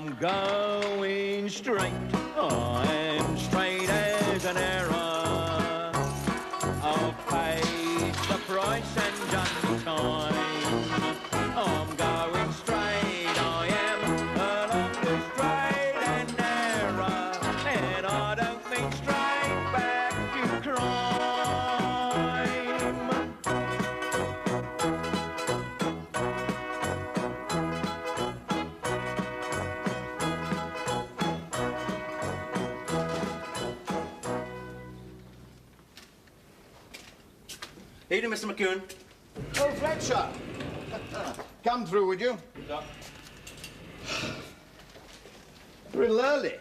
I'm going straight. I'm straight as an arrow. I've paid the price and just time. I'm going straight, I am, along the straight and narrow. And I don't mean straight back to crime. Evening, Mr. McEwen. Oh, Fletcher. Come through, would you? Yeah. A little early.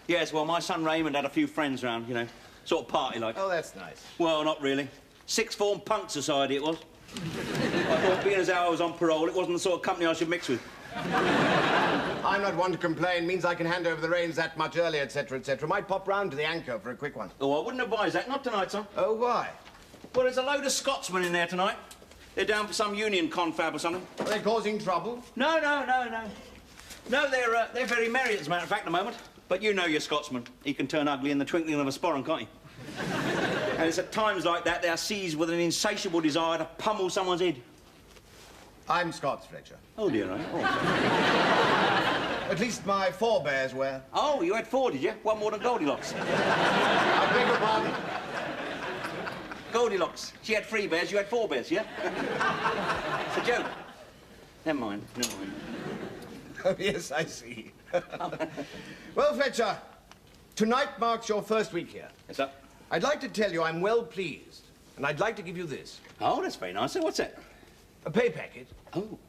Yes, well, my son Raymond had a few friends round, you know, sort of party-like. Oh, that's nice. Well, not really. Sixth form punk society it was. I thought, being as how I was on parole, it wasn't the sort of company I should mix with. I'm not one to complain. Means I can hand over the reins that much earlier, etc., etc. Might pop round to the Anchor for a quick one. Oh, I wouldn't advise that. Not tonight, son. Oh, why? Well, there's a load of Scotsmen in there tonight. They're down for some union confab or something. Are they causing trouble? No. No, they're very merry, as a matter of fact, at the moment. But you know your Scotsman. He can turn ugly in the twinkling of a sporran, can't he? And it's at times like that they are seized with an insatiable desire to pummel someone's head. I'm Scots, Fletcher. Oh, dear, right? Oh. At least my forebears were. Oh, you had four, did you? One more than Goldilocks. I beg your pardon? Goldilocks. She had 3 bears, you had 4 bears, yeah? It's a joke. Never mind. Oh, yes, I see. Well, Fletcher, tonight marks your first week here. Yes, sir. I'd like to tell you I'm well pleased, and I'd like to give you this. Oh, that's very nice. So what's that? A pay packet. Oh.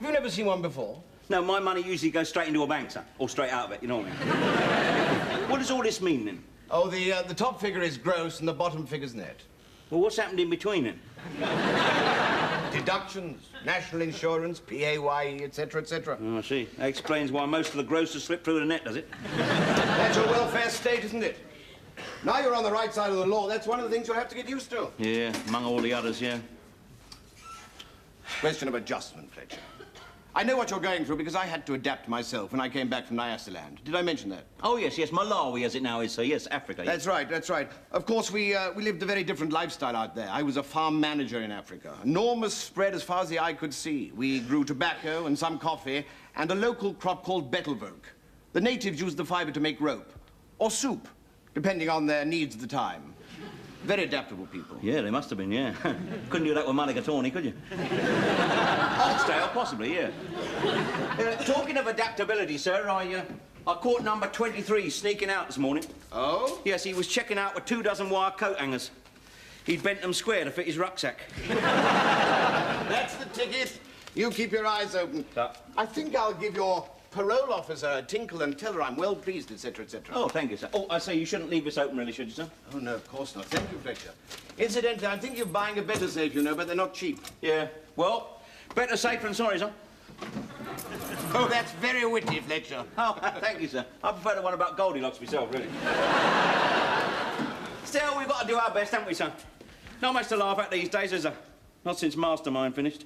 Have you never seen one before? No, my money usually goes straight into a bank, sir. Or straight out of it, you know what I mean? What does all this mean, then? Oh, the top figure is gross and the bottom figure's net. Well, what's happened in between, then? Deductions, national insurance, PAYE, etc., etc. Oh, I see. That explains why most of the grocers slip through the net, does it? That's your welfare state, isn't it? Now you're on the right side of the law. That's one of the things you'll have to get used to. Yeah, among all the others, yeah. Question of adjustment, Fletcher. I know what you're going through because I had to adapt myself when I came back from Nyasaland. Did I mention that? Oh, yes, Malawi, as it now is, sir. Yes, Africa. That's right, that's right. Of course, we lived a very different lifestyle out there. I was a farm manager in Africa. Enormous spread as far as the eye could see. We grew tobacco and some coffee and a local crop called betelwerk. The natives used the fiber to make rope or soup, depending on their needs at the time. Very adaptable people. Yeah, they must have been, yeah. Couldn't do that with mulligatawny, could you? Oxtail, possibly, yeah. Talking of adaptability, sir, I caught number 23 sneaking out this morning. Oh? Yes, he was checking out with 24 wire coat hangers. He'd bent them square to fit his rucksack. That's the ticket. You keep your eyes open. Sir. I think I'll give your parole officer a tinkle and tell her I'm well pleased, etc., etc. Oh, thank you, sir. Oh, I say you shouldn't leave this open, really, should you, sir? Oh, no, of course not. Thank you, Fletcher. Incidentally, I'm thinking of buying a better safe, you know, but they're not cheap. Yeah. Well, better safe than sorry, sir. Oh, that's very witty, Fletcher. Oh, thank you, sir. I prefer the one about Goldilocks myself, really. Still, we've got to do our best, haven't we, sir? Not much to laugh at these days, is there? Not since Mastermind finished.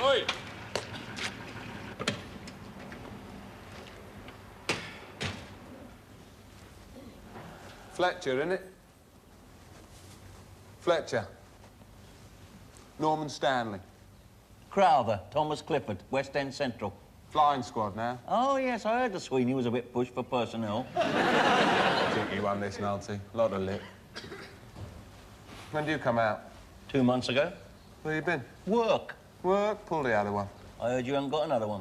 Oi! Fletcher, innit? Fletcher. Norman Stanley. Crowther, Thomas Clifford, West End Central. Flying squad now. Oh, yes, I heard the Sweeney was a bit pushed for personnel. I think you won this, Nancy. Lot of lip. When do you come out? 2 months ago. Where you been? Work. Work? Pull the other one. I heard you haven't got another one.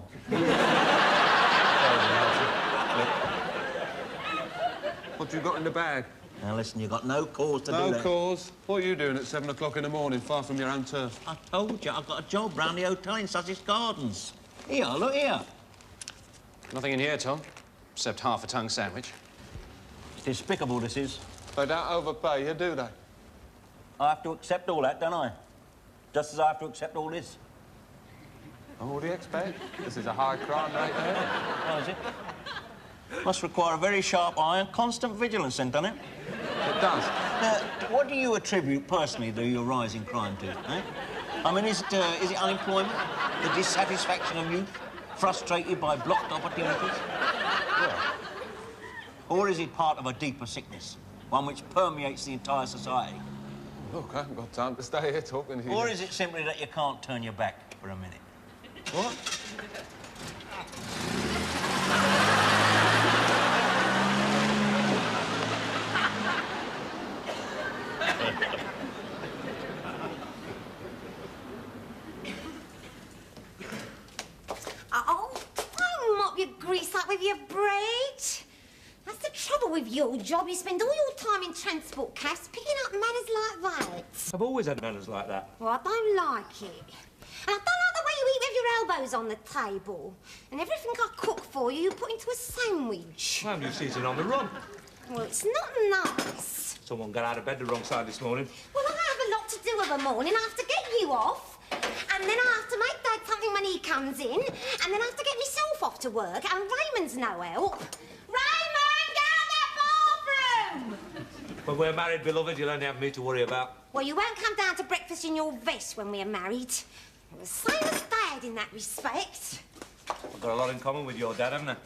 What you got in the bag? Now, listen, you've got no cause to do that. No cause? What are you doing at 7 o'clock in the morning, far from your own turf? I told you, I've got a job round the hotel in Sussex Gardens. Here, look here. Nothing in here, Tom, except half a tongue sandwich. It's despicable, this is. They don't overpay you, do they? I have to accept all that, don't I? Just as I have to accept all this. Oh, what do you expect? This is a high crime rate there. How is it? Must require a very sharp eye and constant vigilance, then, doesn't it? It does. Now, what do you attribute personally to your rise in crime to, eh? I mean, is it unemployment? The dissatisfaction of youth? Frustrated by blocked opportunities? Yeah. Or is it part of a deeper sickness? One which permeates the entire society? Look, I haven't got time to stay here talking to you. Or is it simply that you can't turn your back for a minute? What? Oh, don't mop your grease up with your bread. That's the trouble with your job. You spend all your time in transport cabs picking up manners like that. I've always had manners like that. Well, I don't like it. And I don't like the way you eat with your elbows on the table. And everything I cook for you, you put into a sandwich. Well, you've eaten on the run. Well, it's not nice. Someone got out of bed the wrong side this morning. Well, I have a lot to do of a morning. I have to get you off. And then I have to make Dad something when he comes in. And then I have to get myself off to work. And Raymond's no help. Raymond, get out that bathroom! When we're married, beloved, you'll only have me to worry about. Well, you won't come down to breakfast in your vest when we're married. You're the same as Dad in that respect. I've got a lot in common with your dad, haven't I?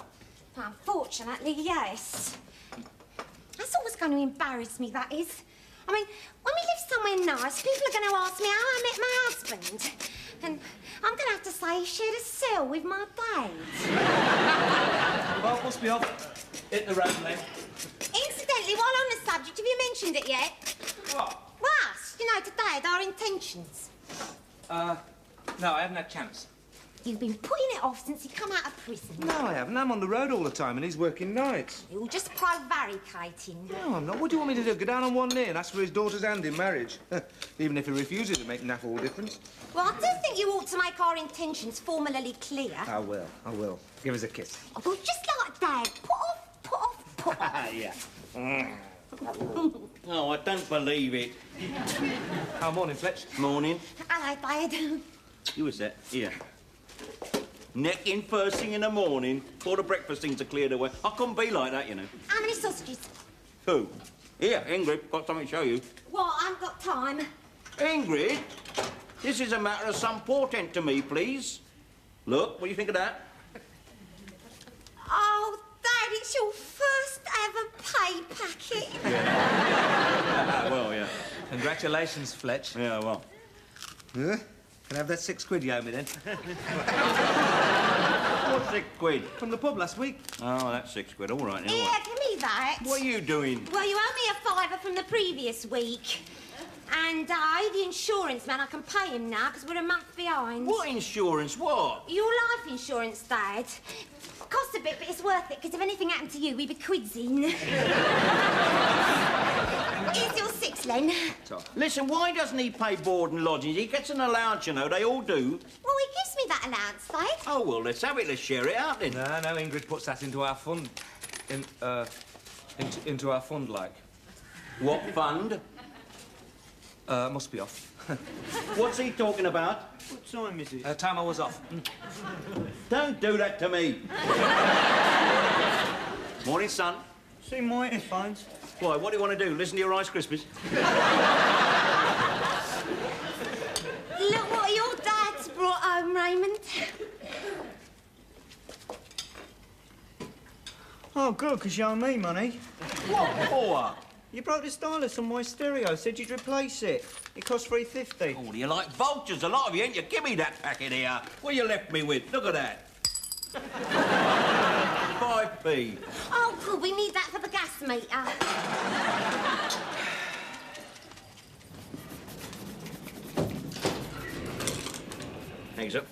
Unfortunately, yes. That's always going to embarrass me, that is. I mean, when we live somewhere nice, people are going to ask me how I met my husband. And I'm going to have to say he shared a cell with my dad. Well, must be off. Hit the road, then. Incidentally, while on the subject, have you mentioned it yet? What? Well, us, you know, to Dad, our intentions. No, I haven't had a chance. You've been putting it off since he come out of prison. No, I haven't. I'm on the road all the time and he's working nights. You're just prevaricating. No, I'm not. What do you want me to do? Go down on one knee and ask for his daughter's hand in marriage? Even if he refuses, it'll make naff all difference. Well, I do think you ought to make our intentions formally clear. I will. I will. Give us a kiss. Oh, well, just like Dad. Put off, put off, put off. Yeah. Oh, I don't believe it. Oh, morning, Fletch. Morning. Hello, Dad. Who was that? Here. Necking first thing in the morning, before the breakfast things are cleared away. I couldn't be like that, you know. How many sausages? Who? Here, Ingrid, got something to show you. What? I haven't got time. Ingrid, this is a matter of some portent to me, please. Look, what do you think of that? Oh, Dad, it's your first ever pay packet. Well, yeah. Congratulations, Fletch. Yeah, well. Huh? Can I have that £6 you owe me, then? What's £6? From the pub last week. Oh, that's £6. All right, then. Here, All right. give me that. What are you doing? Well, you owe me a £5 from the previous week. And I owe the insurance man. I can pay him now because we're a month behind. What insurance? What? Your life insurance, Dad. Costs a bit, but it's worth it, because if anything happened to you, we'd be quids in. Here's your 6, Len. Listen, why doesn't he pay board and lodgings? He gets an allowance, you know. They all do. Well, he gives me that allowance, Dad. Oh, well, let's have it. Let's share it out, then. No, Ingrid puts that into our fund. Into our fund, like. What fund? Must be off. What's he talking about? What time is it? Time I was off. Don't do that to me. Morning, son. See my earphones. Why, what do you want to do? Listen to your Rice Krispies? Look what your dad's brought home, Raymond. Oh, good, because you owe me money. What for? You broke the stylus on my stereo, said you'd replace it. It cost $3.50. Oh, you like vultures, a lot of you, ain't you? Give me that packet here. What you left me with? Look at that. 5p. Oh, good, we need that for the gas meter. Thanks, up.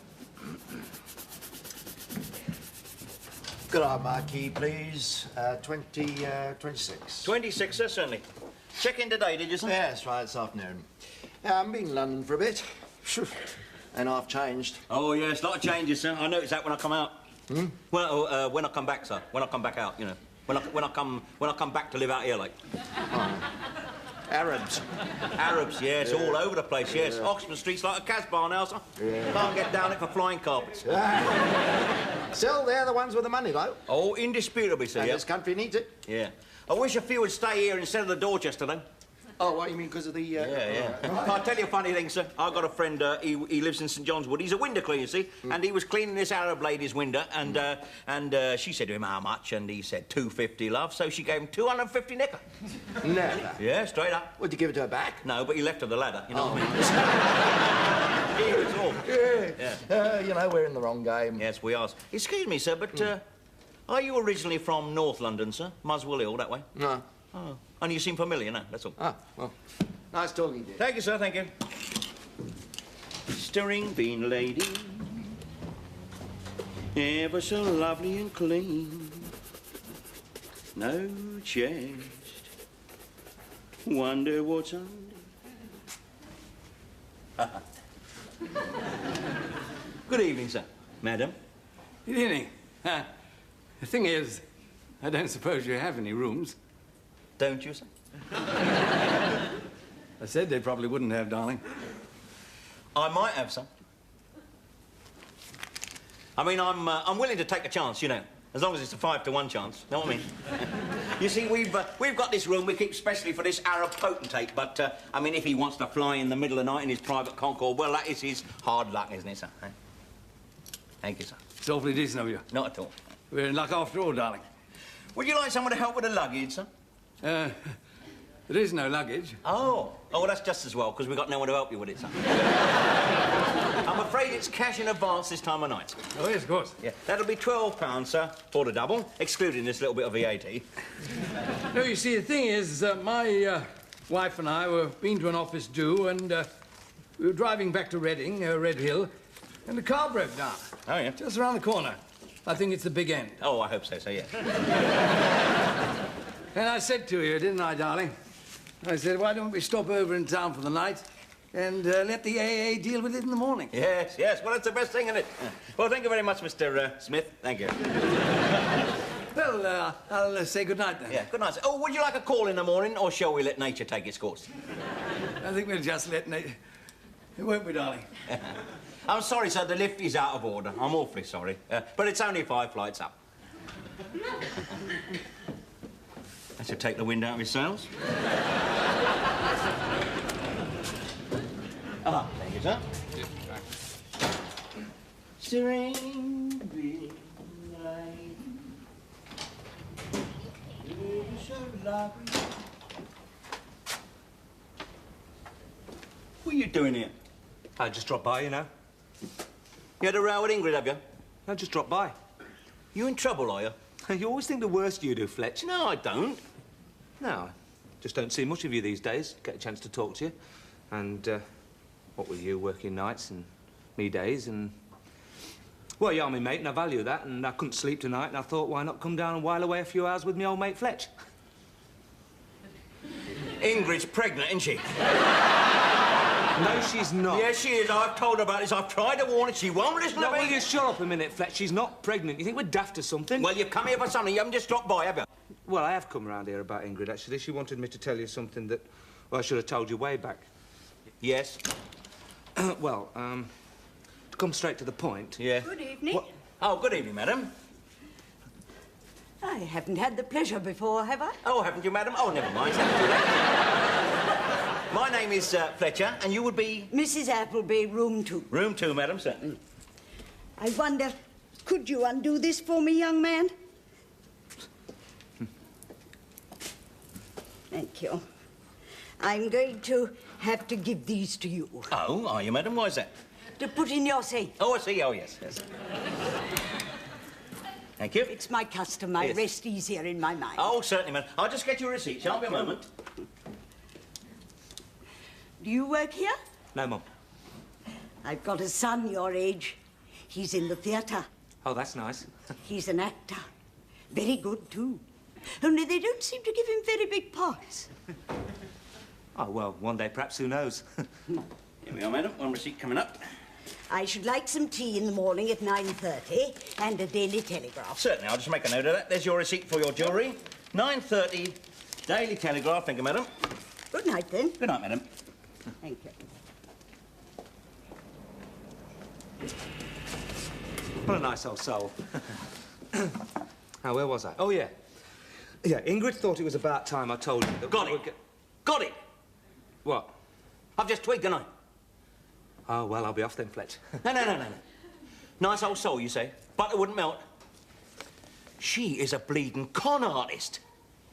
Good eye marquee, please. 26. 26, sir, certainly. Check in today, did you, sir? Yes, right, this afternoon. I've been in London for a bit. And I've changed. Oh, yes, a lot of changes, sir. I noticed that when I come out. Well, when I come back, sir. When I come back out, you know. When I come back to live out here, like. Arabs. Arabs, yes, all over the place, yes. Oxford Street's like a Casbah now, sir. Can't get down it for flying carpets. Still, they're the ones with the money, though. Oh, indisputably, sir, And yeah. this country needs it. Yeah. I wish a few would stay here instead of the Dorchester, though. Oh, what, you mean because of the... Yeah. I'll tell you a funny thing, sir. I've got a friend, he lives in St John's Wood. He's a window cleaner, you see, and he was cleaning this Arab lady's window, and she said to him, how much? And he said, $250, love. So she gave him 250 nicker. Never. Yeah, straight up. Would you give it to her back? No, but he left her the ladder, you know what I mean? He was all. Yeah. You know, we're in the wrong game. Yes, we are. Excuse me, sir, but are you originally from North London, sir? Muswell Hill, that way? No. Oh. And you seem familiar, no, that's all. Ah, well, nice talking to you. Thank you, sir, thank you. Stirring bean lady, ever so lovely and clean. No chest, wonder what's under. Good evening, sir. Madam. Good evening. The thing is, I don't suppose you have any rooms. Don't you, sir? I said they probably wouldn't have, darling. I might have some. I mean, I'm willing to take a chance, you know, as long as it's a 5-to-1 chance. Know what I mean? You see, we've got this room we keep specially for this Arab potentate, but I mean, if he wants to fly in the middle of the night in his private Concorde, well, that is his hard luck, isn't it, sir? Eh? Thank you, sir. It's awfully decent of you. Not at all. We're in luck after all, darling. Would you like someone to help with the luggage, sir? There is no luggage. Oh, well, that's just as well, because we've got no one to help you with it, sir. I'm afraid it's cash in advance this time of night. Oh, yes, of course. Yeah, that'll be £12, sir, for the double, excluding this little bit of VAT. No, you see, the thing is, my wife and I were been to an office do, and we were driving back to Reading, Red Hill, and the car broke down. Oh, yeah? Just around the corner. I think it's the big end. Oh, I hope so, yeah. And I said to you, didn't I, darling? I said, why don't we stop over in town for the night and let the AA deal with it in the morning? Yes. Well, that's the best thing, isn't it? Well, thank you very much, Mr. Smith. Thank you. Well, I'll say good night, then. Yeah, good night, sir. Oh, would you like a call in the morning, or shall we let nature take its course? I think we'll just let nature... Won't we, darling? I'm sorry, sir, the lift is out of order. I'm awfully sorry. But it's only 5 flights up. I should take the wind out of his sails. Thank you, sir. Serene night. So lovely. What are you doing here? I just dropped by, you know. You had a row with Ingrid, have you? I just dropped by. You in trouble, are you? You always think the worst you do, Fletch. No, I don't. No, I just don't see much of you these days. Get a chance to talk to you. And, what with you, working nights and me days and... Well, you're my mate, and I value that, and I couldn't sleep tonight, and I thought, why not come down and while away a few hours with me old mate Fletch? Ingrid's pregnant, isn't she? No, she's not. Yes, she is. I've told her about this. I've tried to warn her. She won't listen to me. Will you shut up a minute, Fletch? She's not pregnant. You think we're daft or something? Well, you've come here for something. You haven't just dropped by, have you? Well, I have come round here about Ingrid, actually. She wanted me to tell you something that, well, I should have told you way back. Yes? Well, to come straight to the point... Yeah. Good evening. What? Oh, good evening, madam. I haven't had the pleasure before, have I? Oh, haven't you, madam? Oh, never mind. My name is Fletcher, and you would be... Mrs. Appleby, room 2. Room 2, madam, certainly. I wonder, could you undo this for me, young man? Thank you. I'm going to have to give these to you. Oh, are you, madam? Why is that? To put in your safe. Oh, I see. Oh, yes. Thank you. It's my custom. I rest easier in my mind. Oh, certainly, madam. I'll just get your receipt. Shall I be a moment? Do you work here? No, Mum. I've got a son your age. He's in the theatre. Oh, that's nice. He's an actor. Very good, too. Only they don't seem to give him very big parts. Oh, well, one day perhaps, who knows? Here we are, madam. One receipt coming up. I should like some tea in the morning at 9:30 and a Daily Telegraph. Certainly, I'll just make a note of that. There's your receipt for your jewellery. 9:30, Daily Telegraph. Thank you, madam. Good night, then. Good night, madam. Thank you. What a nice old soul. Now, where was I? Oh, yeah. Yeah, Ingrid thought it was about time I told you that... Got it. Got it. What? I've just tweaked, haven't I? Oh, well, I'll be off then, Fletch. No. Nice old soul, you say? Butter wouldn't melt. She is a bleeding con artist.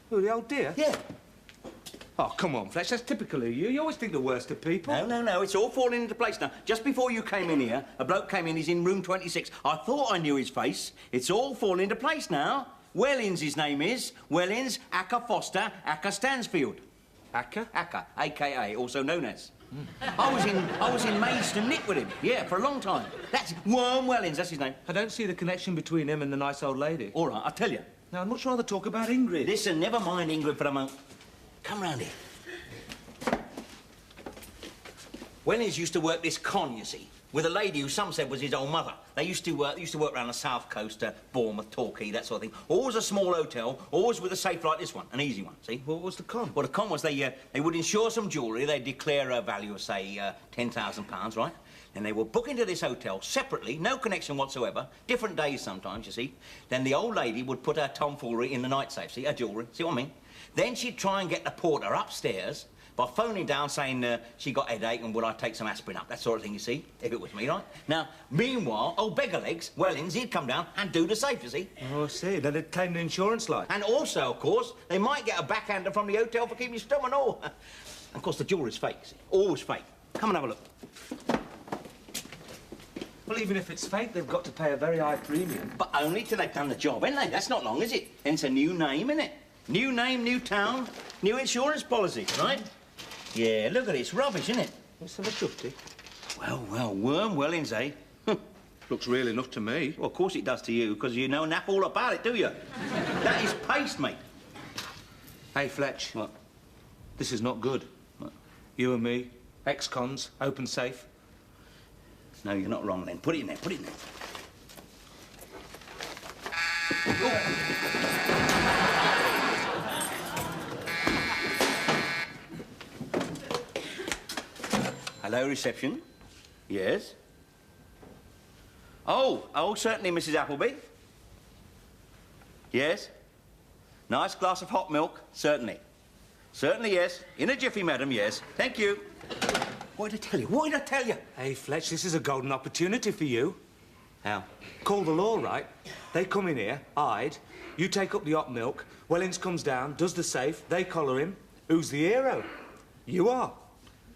Who, the old dear? Yeah. Oh, come on, Fletch, that's typical of you. You always think the worst of people. No, it's all falling into place now. Just before you came in here, a bloke came in, he's in room 26. I thought I knew his face. It's all falling into place now. Wellins, his name is. Wellins, Acker Foster, Acker Stansfield. Acker? Acker, A.K.A., also known as. I was in Maidstone Nick with him, yeah, for a long time. That's Worm Wellins, that's his name. I don't see the connection between him and the nice old lady. All right, I'll tell you. Now, I'd much rather talk about Ingrid. Listen, never mind Ingrid for a moment. Come round here. Wellins used to work this con, you see, with a lady who some said was his own mother. They used to work around the south coast, Bournemouth, Torquay, that sort of thing. Always a small hotel, always with a safe like this one, an easy one, see? What was the con? Well, the con was they would insure some jewellery. They'd declare a value of, say, £10,000, right? And they would book into this hotel separately, no connection whatsoever, different days sometimes, you see. Then the old lady would put her tomfoolery in the night safe, see, her jewellery, see what I mean? Then she'd try and get the porter upstairs by phoning down saying she got a headache and would I take some aspirin up, that sort of thing, you see, if it was me, right? Now, meanwhile, old Beggarlegs, Wellins, he'd come down and do the safe, you see. Oh, I see. Then they'd claim the insurance line. And also, of course, they might get a backhander from the hotel for keeping you stum and all. Of course, the jewellery's fake, see? Always fake. Come and have a look. Well, even if it's fake, they've got to pay a very high premium. But only till they've done the job, ain't they? That's not long, is it? And it's a new name, isn't it? New name, new town, new insurance policy, right? Yeah, look at it. It's rubbish, isn't it? Let's have a chufty. Well, Worm Wellins, eh? Looks real enough to me. Well, of course it does to you, because you know nap all about it, do you? That is paste, mate. Hey, Fletch. What? This is not good. What? You and me, ex-cons, open safe. No, you're not wrong, then. Put it in there, put it in there. Hello, reception. Yes? Oh, certainly, Mrs. Appleby. Yes? Nice glass of hot milk? Certainly. Certainly, yes. In a jiffy, madam, yes. Thank you. What did I tell you? What did I tell you? Hey, Fletch, this is a golden opportunity for you. How? Call the law, right? They come in here, hide, you take up the hot milk, Wellins comes down, does the safe, they collar him. Who's the hero? You are.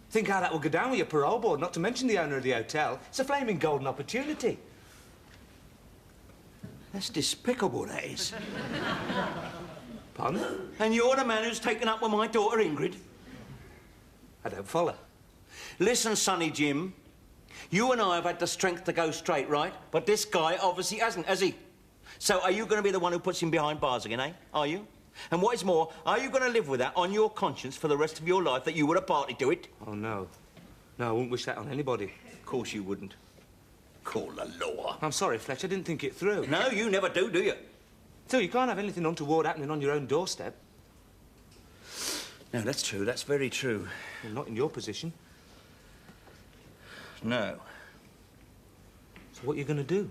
Think how that will go down with your parole board, not to mention the owner of the hotel. It's a flaming golden opportunity. That's despicable, that is. Pardon? And you're the man who's taken up with my daughter, Ingrid? I don't follow. Listen, Sonny Jim, you and I have had the strength to go straight, right? But this guy obviously hasn't, has he? So are you going to be the one who puts him behind bars again, eh? Are you? And what is more, are you going to live with that on your conscience for the rest of your life, that you were a party to it? Oh, no. No, I wouldn't wish that on anybody. Of course you wouldn't. Call the law. I'm sorry, Fletch, I didn't think it through. No, you never do you? So you can't have anything untoward happening on your own doorstep. No, that's true. That's very true. Well, not in your position. No. So what are you going to do?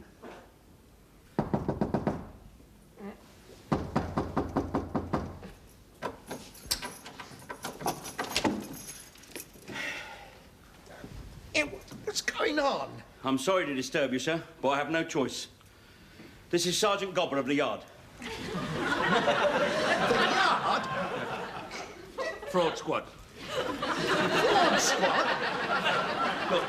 What's going on? I'm sorry to disturb you, sir, but I have no choice. This is Sergeant Gobber of the Yard. The Yard? Fraud squad. Fraud squad? Look,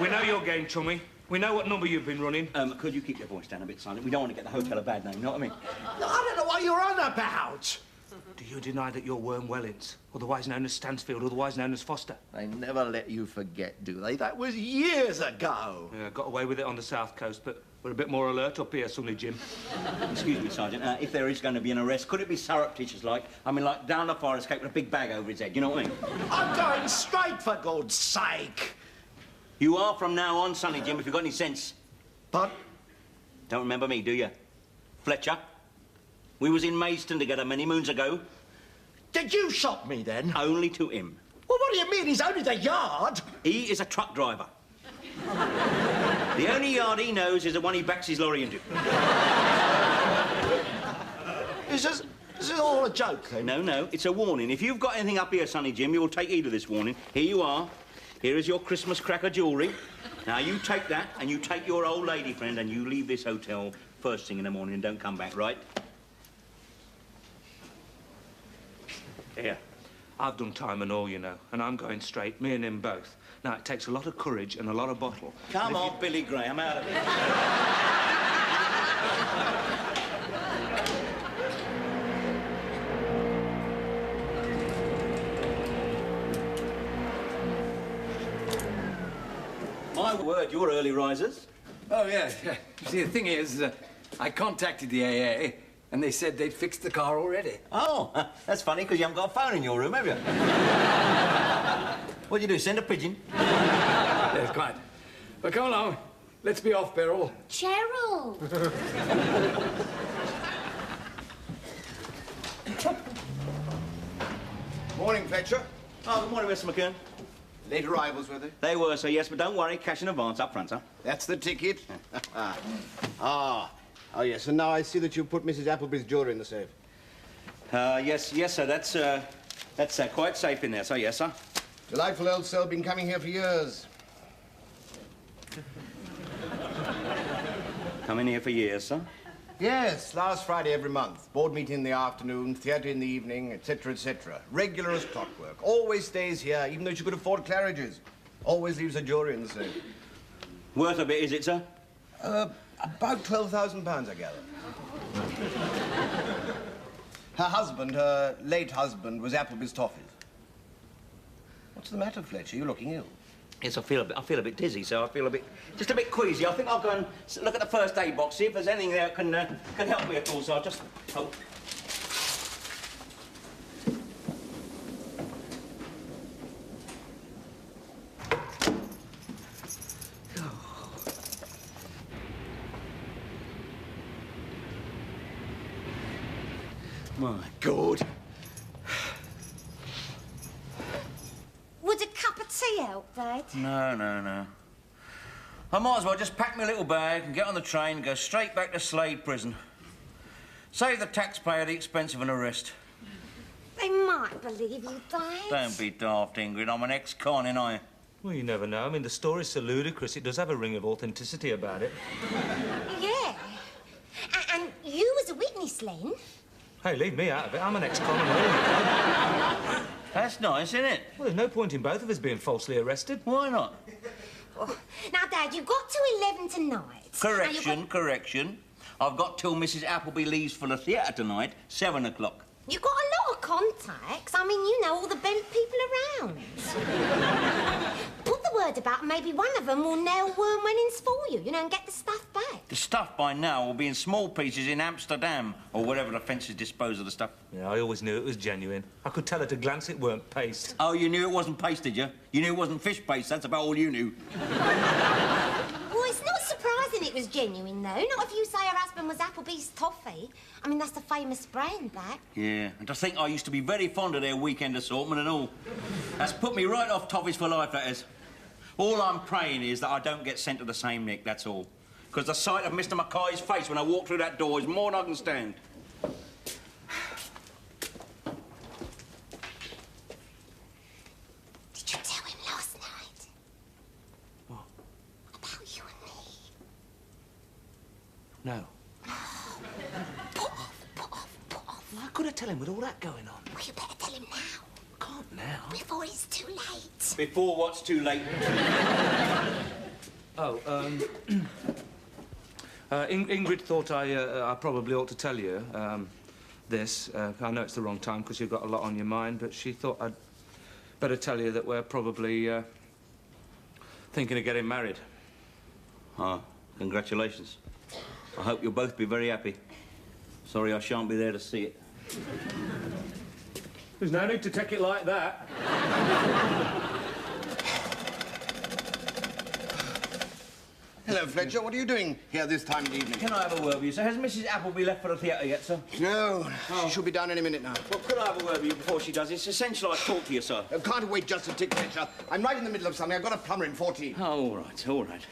we know your game, chummy. We know what number you've been running. Could you keep your voice down a bit, Sergeant? We don't want to get the hotel a bad name, you know what I mean? I don't know what you're on about. Do you deny that you're Worm Wellins, otherwise known as Stansfield, otherwise known as Foster? They never let you forget, do they? That was years ago. Yeah, got away with it on the south coast, but We're a bit more alert up here, Sonny Jim. Excuse me, Sergeant. If there is going to be an arrest, could it be surreptitious, like? I mean, like down the fire escape with a big bag over his head, you know what I mean? I'm going straight, for God's sake. You are from now on, Sonny Jim, if you've got any sense. But Don't remember me, do you? Fletcher? We was in Maidstone together many moons ago. did you shot me then? Only to him. Well, what do you mean? He's only the yard. He is a truck driver. The only yard he knows is the one he backs his lorry into. Is this all a joke, then? No, no, it's a warning. If you've got anything up here, Sonny Jim, you'll take heed of this warning. Here you are. Here is your Christmas cracker jewellery. Now, you take that, and you take your old lady friend, and you leave this hotel first thing in the morning and don't come back, right? Here. I've done time and all, you know, and I'm going straight, me and him both. Now, it takes a lot of courage and a lot of bottle. Come on, Billy Gray, I'm out of it. My word, you're early risers. Oh, yeah. You see, the thing is, I contacted the AA, and they said they'd fixed the car already. Oh, that's funny, because you haven't got a phone in your room, have you? What'd you do, send a pigeon? Yes, quite. Well, come along. Let's be off, Beryl. Cheryl. Morning, Fletcher. Oh, good morning, Mr. McKeon. Late arrivals, were they? They were, sir, yes, but don't worry, cash in advance up front, sir. That's the ticket. Oh, yes, and now I see that you put Mrs. Appleby's jewellery in the safe. Yes, sir, that's quite safe in there, sir, yes, sir. Delightful old cell, been coming here for years. Come in here for years, sir. Yes, last Friday every month. Board meeting in the afternoon, theatre in the evening, etc., etc. Regular as clockwork. Always stays here, even though she could afford Claridge's. Always leaves her jewellery in the safe. Worth a bit, is it, sir? About £12,000, I gather. Her husband, her late husband, was Appleby's toffees. What's the matter, Fletcher? You're looking ill. Yes, I feel a bit dizzy, so I feel just a bit queasy. I think I'll go and look at the first aid box, see if there's anything there that can help me at all, so I'll just hope. My God. Would a cup of tea help, Dad? No. I might as well just pack my little bag and get on the train and go straight back to Slade Prison. Save the taxpayer the expense of an arrest. They might believe you, Dad. Don't be daft, Ingrid. I'm an ex-con, ain't I? Well, you never know. I mean, the story's so ludicrous, it does have a ring of authenticity about it. Yeah. And you was a witness, Len. Hey, leave me out of it. I'm an ex-con and all. That's nice, isn't it? Well, there's no point in both of us being falsely arrested. Why not? Oh. Now, Dad, you got to 11 tonight. Correction. I've got till Mrs. Appleby leaves for the theatre tonight, 7 o'clock. You've got a lot of contacts. I mean, you know all the bent people around. Put the word about, maybe one of them will nail worm winnings for you, you know, and get the stuff back. The stuff by now will be in small pieces in Amsterdam, or wherever the fences dispose of the stuff. Yeah, I always knew it was genuine. I could tell at a glance it weren't paste. Oh, you knew it wasn't paste, did you? You knew it wasn't fish paste, that's about all you knew. Well, it's not surprising it was genuine, though. Not if you say her husband was Appleby's toffee. I mean, that's the famous brand, that. Yeah, and to think I used to be very fond of their weekend assortment and all. That's put me right off toffees for life, that is. All I'm praying is that I don't get sent to the same nick, that's all. Because the sight of Mr. Mackay's face when I walk through that door is more than I can stand. Did you tell him last night? What? About you and me. No. Put off. Well, how could I tell him with all that going on? Well, you better tell him now. I can't now. Before it's too late. Before what's too late? Ingrid thought I probably ought to tell you this. I know it's the wrong time because you've got a lot on your mind, but she thought I'd better tell you that we're probably thinking of getting married. Oh, Congratulations. I hope you'll both be very happy. Sorry I shan't be there to see it. There's no need to take it like that. Hello, Fletcher. What are you doing here this time of the evening? Can I have a word with you, sir? Has Mrs. Appleby left for the theatre yet, sir? No. She should be down any minute now. Well, could I have a word with you before she does? It's essential I talk to you, sir. Can't wait just a tick, Fletcher. I'm right in the middle of something. I've got a plumber in 14. Oh, all right, all right.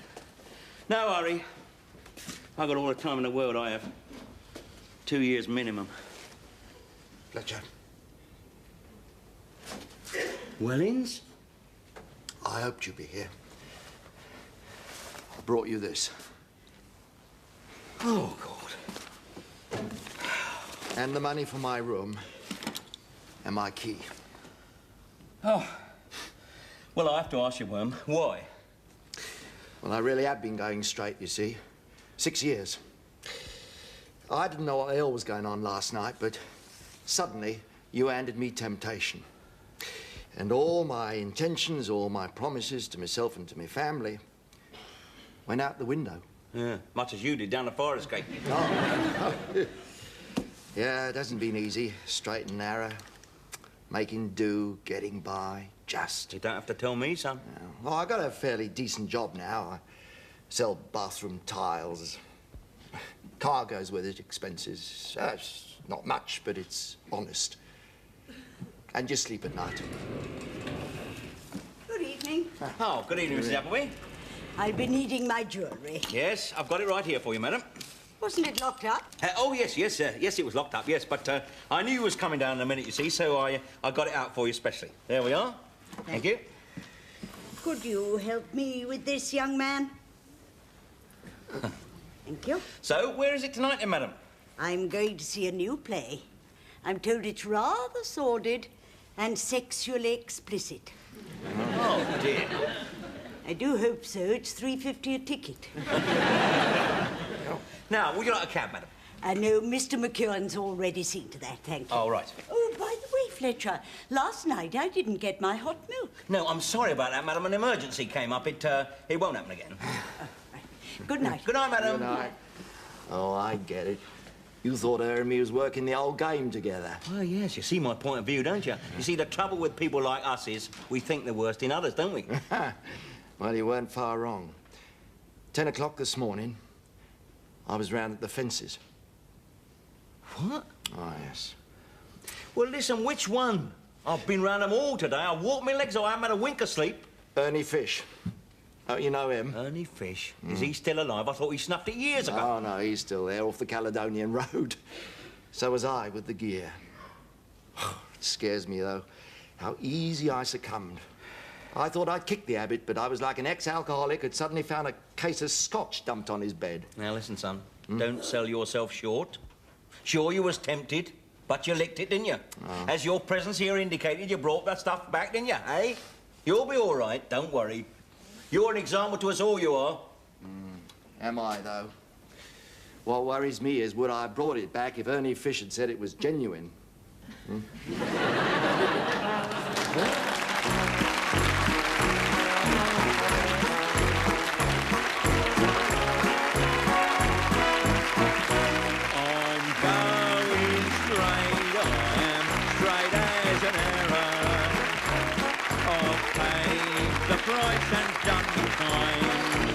No hurry. I've got all the time in the world, I have. 2 years minimum. Fletcher, Wellings? I hoped you'd be here. I brought you this. Oh, God. And the money for my room and my key. Oh. Well, I have to ask you, Worm, why? Well, I really have been going straight, you see. 6 years. I didn't know what the hell was going on last night, but suddenly you handed me temptation. And all my intentions, all my promises to myself and to my family went out the window. Yeah, much as you did down the fire escape. Oh. Yeah, it hasn't been easy. Straight and narrow. Making do, getting by, just. You don't have to tell me, son. Well, I got a fairly decent job now. I sell bathroom tiles. Car goes with it, expenses. It's not much, but it's honest. And you sleep at night. Good evening. Oh, good evening, Mrs. Appleby. I've been needing my jewellery. Yes, I've got it right here for you, madam. Wasn't it locked up? Oh, yes, yes, yes, it was locked up, yes, but I knew you was coming down in a minute, you see, so I got it out for you specially. There we are. Thank you. Could you help me with this, young man? Thank you. So, where is it tonight, then, madam? I'm going to see a new play. I'm told it's rather sordid and sexually explicit. Oh, dear. I do hope so. It's $3.50 a ticket. Now, would you like a cab, madam? No, Mr. McEwen's already seen to that, thank you. Oh, right. Oh, by the way, Fletcher, last night I didn't get my hot milk. No, I'm sorry about that, madam. An emergency came up. It won't happen again. Good night. Good night, madam. Good night. Oh, I get it. You thought her and me was working the old game together. Well, yes, you see my point of view, don't you? You see, the trouble with people like us is we think the worst in others, don't we? Well, you weren't far wrong. 10 o'clock this morning, I was round at the fences. What? Oh, yes. Well, listen, which one? I've been round them all today. I walked my legs, I haven't had a wink of sleep. Ernie Fish. Oh, you know him? Ernie Fish? Is he still alive? I thought he snuffed it years ago. Oh, no, he's still there off the Caledonian Road. So was I with the gear. It scares me, though, how easy I succumbed. I thought I'd kicked the habit, but I was like an ex-alcoholic who'd suddenly found a case of scotch dumped on his bed. Now, listen, son, don't sell yourself short. Sure, you was tempted, but you licked it, didn't you? Oh. As your presence here indicated, you brought that stuff back, didn't you, eh? You'll be all right, don't worry. You're an example to us all, you are. Am I, though? What worries me is would I have brought it back if Ernie Fish had said it was genuine? The price and done the time.